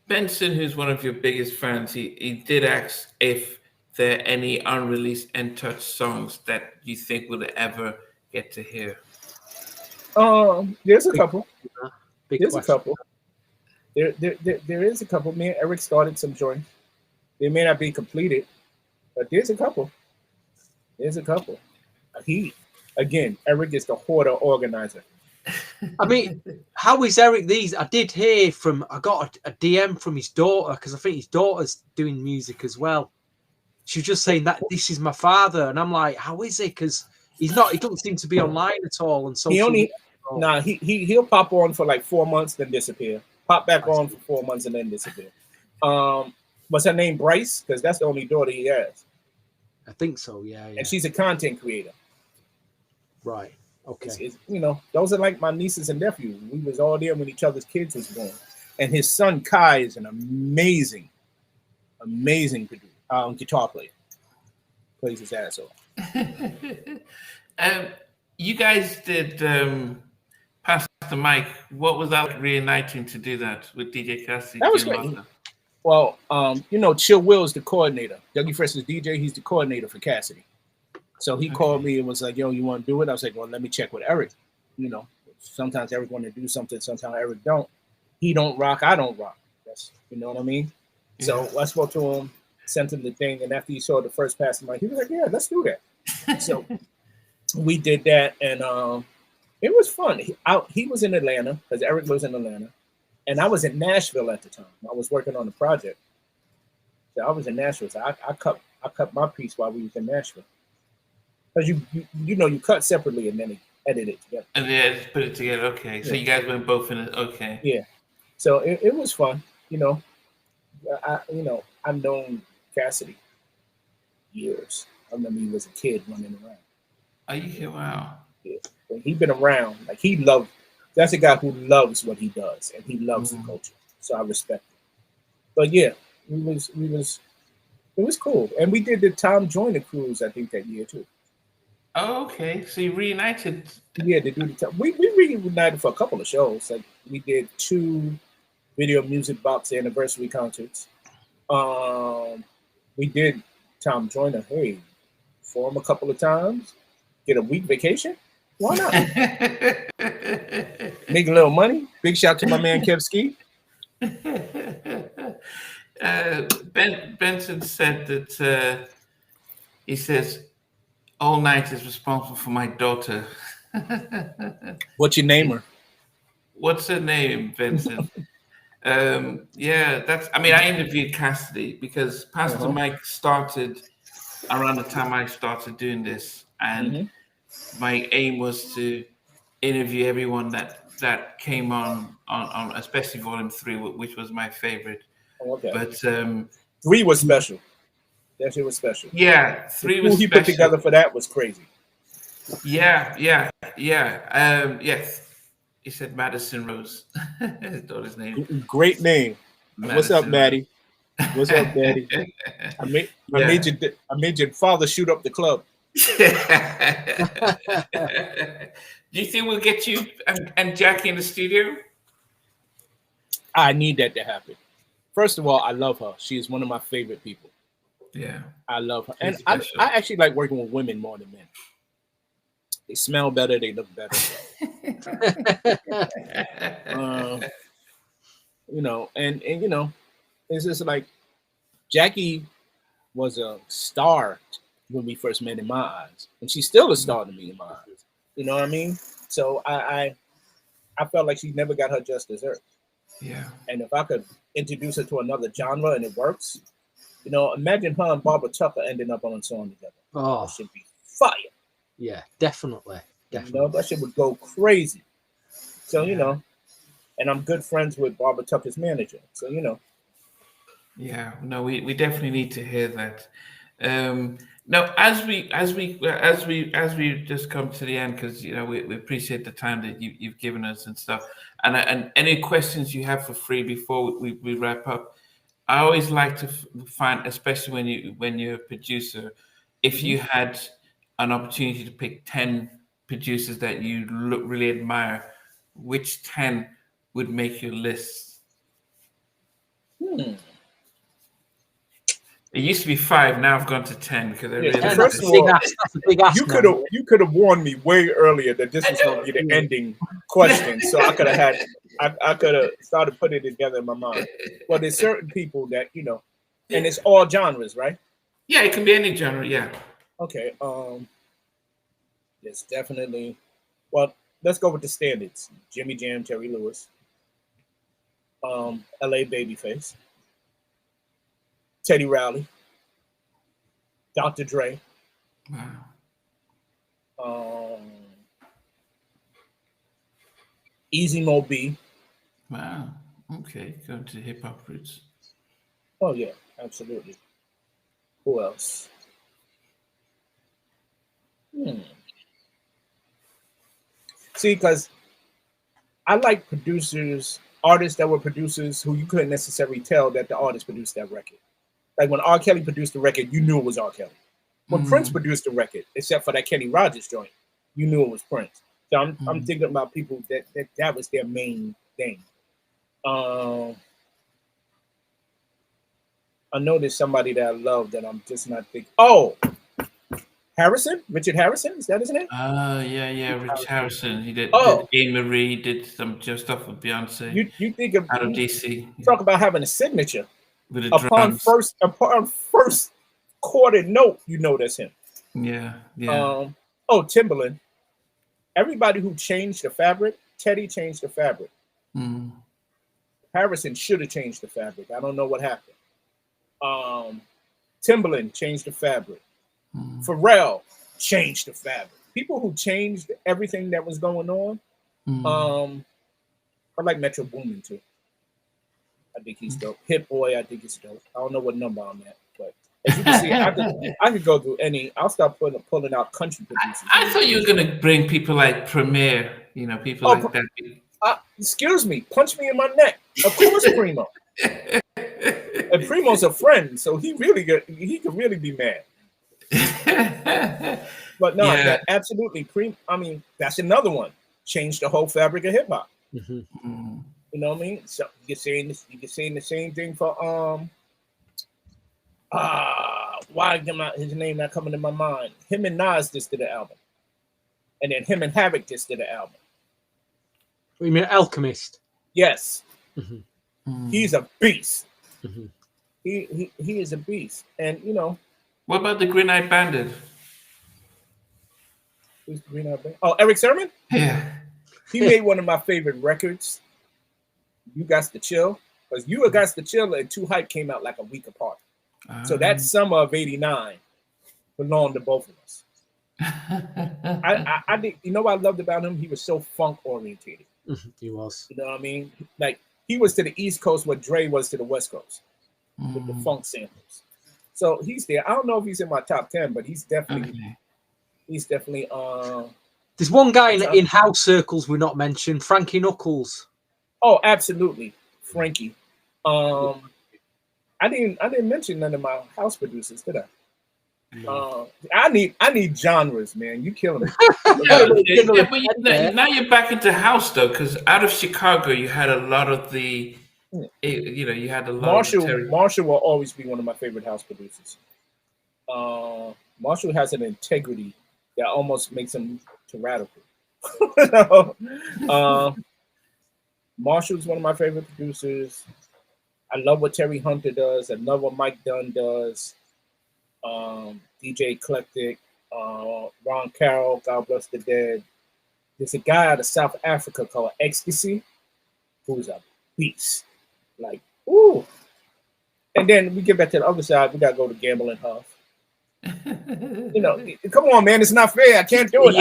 Benson, who's one of your biggest fans, he did ask if there are any unreleased Entouch songs that you think we'll ever get to hear. There's a couple. Big There's a question. couple. There is a couple. Me and Eric started some joints. They may not be completed, but there's a couple. There's a couple. Eric is the hoarder organizer. I mean, how is Eric these? I did hear from, I got a DM from his daughter, because I think his daughter's doing music as well. She was just saying that this is my father. And I'm like, how is it? Because he doesn't seem to be online at all. And so he'll pop on for like 4 months, then disappear. Pop back on for 4 months and then disappear. What's her name? Bryce? Because that's the only daughter he has. I think so, yeah. And she's a content creator. Right. Okay. Those are like my nieces and nephews. We was all there when each other's kids was born. And his son Kai is an amazing guitar player. Plays his ass off. You guys did Pass the Mic. What was that like reuniting to do that with DJ Cassidy? That was great. Well, Chill Will is the coordinator. Dougie Fresh is DJ. He's the coordinator for Cassidy. So he called me and was like, yo, you want to do it? I was like, well, let me check with Eric. Sometimes Eric want to do something. Sometimes Eric don't. He don't rock. I don't rock. That's, you know what I mean? Yeah. So I spoke to him, sent him the thing. And after he saw the first Pass the Mic, he was like, yeah, let's do that. So we did that. And it was fun. He was in Atlanta because Eric was in Atlanta. And I was in Nashville at the time. I was working on the project. So I was in Nashville. So I cut my piece while we was in Nashville. Because you cut separately and then edit it together. And then put it together. Okay. So you guys went both in it. Okay. Yeah. So it was fun. I've known Cassidy years. I remember he was a kid running around. Are you here? Wow. Yeah. He's been around. Like that's a guy who loves what he does and he loves the culture. So I respect it. But yeah, it was cool. And we did the Tom Joyner cruise, I think, that year too. Oh, okay. So you reunited. Yeah, they do the time. We reunited for a couple of shows. Like we did 2 Video Music Box anniversary concerts. We did Tom Joyner. Hey, for him a couple of times. Get a week vacation. Why not? Make a little money. Big shout to my man Kev Ski. Benson said that he says All Night is responsible for my daughter. What's your name her? What's her name, Benson? Yeah, I interviewed Cassidy because Pass the Mic started around the time I started doing this, and my aim was to interview everyone that came on especially Volume 3, which was my favorite. Okay. But 3 was special. That shit was special. Yeah, 3 was special. Who he put together for that was crazy. Yeah. Yes. He said Madison Rose. His daughter's name. Great name. Madison. What's up, Maddie? What's up, Daddy? I made your father shoot up the club. Do you think we'll get you and Jackie in the studio? I need that to happen. First of all, I love her. She is one of my favorite people. Yeah. I love her. And I actually like working with women more than men. They smell better. They look better. It's just like Jackie was a star when we first met in my eyes. And she's still a star to me in my eyes. You know what I mean? So I felt like she never got her just desserts. Yeah. And if I could introduce her to another genre and it works, imagine her and Barbara Tucker ending up on a song together. Oh, that should be fire. Yeah, definitely. That shit would go crazy. So, and I'm good friends with Barbara Tucker's manager. So, Yeah, no, we definitely need to hear that. Now, as we just come to the end, because we appreciate the time that you've given us and stuff, and any questions you have for free before we wrap up. I always like to find, especially when you're a producer, if you had an opportunity to pick 10 producers that you really admire, which 10 would make your list? It used to be 5. Now I've gone to 10 because I Yeah, realized. first of all, that's a big ask. you could have warned me way earlier that this was going to be the ending question, so I could have started putting it together in my mind. Well, there's certain people that and it's all genres, right? Yeah, it can be any genre. Yeah. Okay. It's definitely. Well, let's go with the standards: Jimmy Jam, Terry Lewis, L.A. Babyface, Teddy Riley, Dr. Dre. Wow. Easy Mo B. Wow. Okay, going to hip hop roots. Oh yeah, absolutely. Who else? See, because I like artists that were producers who you couldn't necessarily tell that the artist produced that record. Like when R. Kelly produced the record, you knew it was R. Kelly. When Prince produced the record, except for that Kenny Rogers joint, you knew it was Prince. So I'm thinking about people that was their main thing. I know there's somebody that I love that I'm just not thinking. Oh, Richard Harrison, is that his name? Yeah, Rich Harrison. He did Marie, did some just stuff with Beyonce. You think of out of DC. Talk about having a signature With the upon drums. first chorded note, that's him. Yeah. Timbaland. Everybody who changed the fabric, Teddy changed the fabric. Harrison should have changed the fabric. I don't know what happened. Timbaland changed the fabric. Pharrell changed the fabric. People who changed everything that was going on. I like Metro Boomin too. I think he's dope. Hit Boy, I think he's dope. I don't know what number I'm at, but as you can see, I could go through any. I'll start pulling out country producers. I thought you were gonna bring people like Premier, people like that. Excuse me, punch me in my neck. Of course, Primo. And Primo's a friend, so he could really be mad. But no, that absolutely that's another one. Changed the whole fabric of hip hop. You know what I mean? So you can say the same thing for why his name not coming to my mind? Him and Nas just did an album, and then him and Havoc just did an album. What you mean, Alchemist? Yes, he's a beast. He is a beast, and What about the Green Eyed Bandit? Who's the Green Eyed Bandit? Oh, Eric Sermon. Yeah, he made one of my favorite records. You Got to Chill, because You Got to Chill and Too Hype came out like a week apart. So that summer of '89 belonged to both of us. I think what I loved about him? He was so funk orientated. He was. You know what I mean? Like he was to the East Coast what Dre was to the West Coast with the funk samples. So he's there. I don't know if he's in my top 10, but he's definitely. There's one guy in house circles we're not mentioned, Frankie Knuckles. Oh, absolutely, Frankie. I didn't mention none of my house producers, did I? No. I need genres, man. You killing me. Now you're back into house though, because out of Chicago you had a lot of the, you had a lot. Marshall will always be one of my favorite house producers. Marshall has an integrity that almost makes him tyrannical. Marshall's one of my favorite producers. I love what Terry Hunter does. I love what Mike Dunn does. DJ Eclectic, Ron Carroll, God bless the dead. There's a guy out of South Africa called Ecstasy, who's a beast. Like, ooh. And then we get back to the other side. We got to go to Gamble and Huff. Come on, man. It's not fair. I can't do it.